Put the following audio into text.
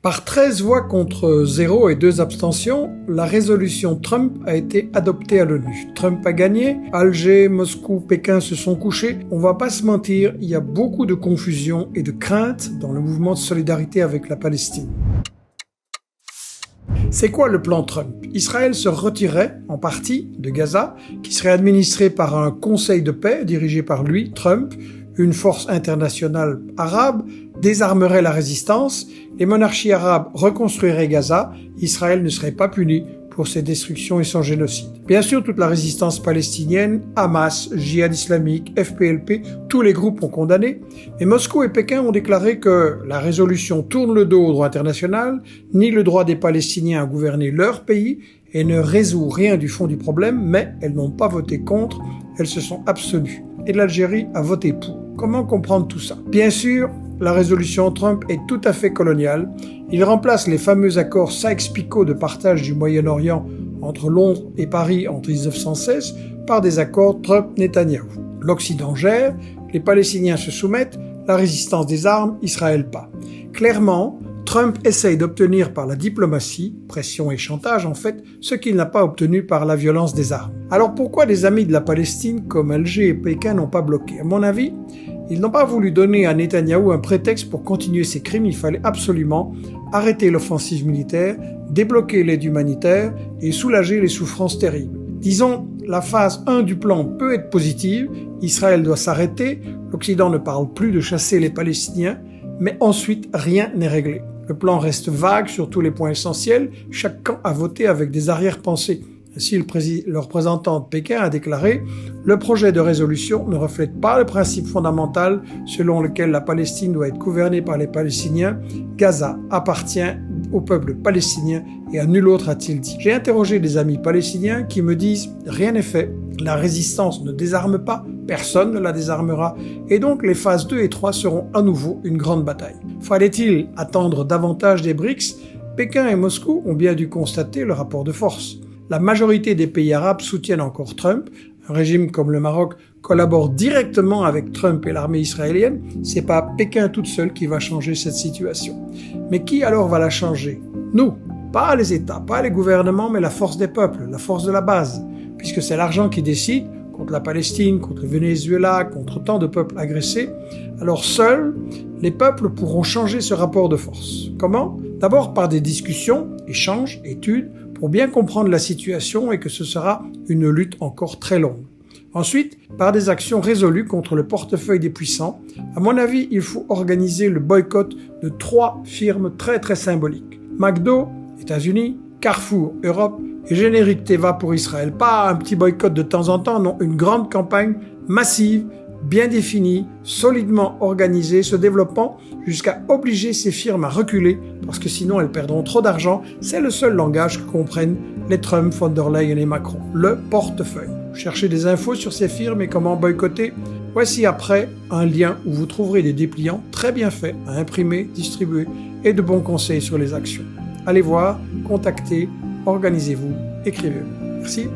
Par 13 voix contre 0 et 2 abstentions, la résolution Trump a été adoptée à l'ONU. Trump a gagné, Alger, Moscou, Pékin se sont couchés. On va pas se mentir, il y a beaucoup de confusion et de crainte dans le mouvement de solidarité avec la Palestine. C'est quoi le plan Trump? Israël se retirerait en partie de Gaza, qui serait administré par un conseil de paix dirigé par lui, Trump. Une force internationale arabe désarmerait la résistance, les monarchies arabes reconstruiraient Gaza, Israël ne serait pas puni pour ses destructions et son génocide. Bien sûr, toute la résistance palestinienne, Hamas, Djihad islamique, FPLP, tous les groupes ont condamné, mais Moscou et Pékin ont déclaré que la résolution tourne le dos au droit international, nie le droit des Palestiniens à gouverner leur pays et ne résout rien du fond du problème, mais elles n'ont pas voté contre, elles se sont abstenues. Et l'Algérie a voté pour. Comment comprendre tout ça? Bien sûr, la résolution Trump est tout à fait coloniale. Il remplace les fameux accords Sykes-Picot de partage du Moyen-Orient entre Londres et Paris en 1916 par des accords Trump-Netanyahou. L'Occident gère, les Palestiniens se soumettent, la résistance des armes, Israël pas. Clairement, Trump essaye d'obtenir par la diplomatie, pression et chantage en fait, ce qu'il n'a pas obtenu par la violence des armes. Alors pourquoi des amis de la Palestine comme Alger et Pékin n'ont pas bloqué? À mon avis, ils n'ont pas voulu donner à Netanyahou un prétexte pour continuer ses crimes, il fallait absolument arrêter l'offensive militaire, débloquer l'aide humanitaire et soulager les souffrances terribles. Disons, la phase 1 du plan peut être positive, Israël doit s'arrêter, l'Occident ne parle plus de chasser les Palestiniens, mais ensuite rien n'est réglé. Le plan reste vague sur tous les points essentiels, chaque camp a voté avec des arrière-pensées. Ainsi, le représentant de Pékin a déclaré « Le projet de résolution ne reflète pas le principe fondamental selon lequel la Palestine doit être gouvernée par les Palestiniens. Gaza appartient au peuple palestinien et à nul autre, a-t-il dit. » J'ai interrogé des amis palestiniens qui me disent « Rien n'est fait, la résistance ne désarme pas, personne ne la désarmera, et donc les phases 2 et 3 seront à nouveau une grande bataille. » Fallait-il attendre davantage des BRICS? Pékin et Moscou ont bien dû constater le rapport de force. La majorité des pays arabes soutiennent encore Trump. Un régime comme le Maroc collabore directement avec Trump et l'armée israélienne. C'est pas Pékin toute seule qui va changer cette situation. Mais qui alors va la changer? Nous. Pas les États, pas les gouvernements, mais la force des peuples, la force de la base. Puisque c'est l'argent qui décide, contre la Palestine, contre le Venezuela, contre tant de peuples agressés, alors seuls, les peuples pourront changer ce rapport de force. Comment? D'abord par des discussions, échanges, études, pour bien comprendre la situation et que ce sera une lutte encore très longue. Ensuite, par des actions résolues contre le portefeuille des puissants. À mon avis, il faut organiser le boycott de 3 firmes très symboliques. McDo, États-Unis, Carrefour, Europe, et Générique Teva pour Israël. Pas un petit boycott de temps en temps, non, une grande campagne massive, bien définie, solidement organisée, se développant jusqu'à obliger ces firmes à reculer, parce que sinon elles perdront trop d'argent. C'est le seul langage que comprennent les Trump, von der Leyen et Macron, le portefeuille. Cherchez des infos sur ces firmes et comment boycotter? Voici après un lien où vous trouverez des dépliants très bien faits à imprimer, distribuer et de bons conseils sur les actions. Allez voir, contactez, organisez-vous, écrivez-le. Merci.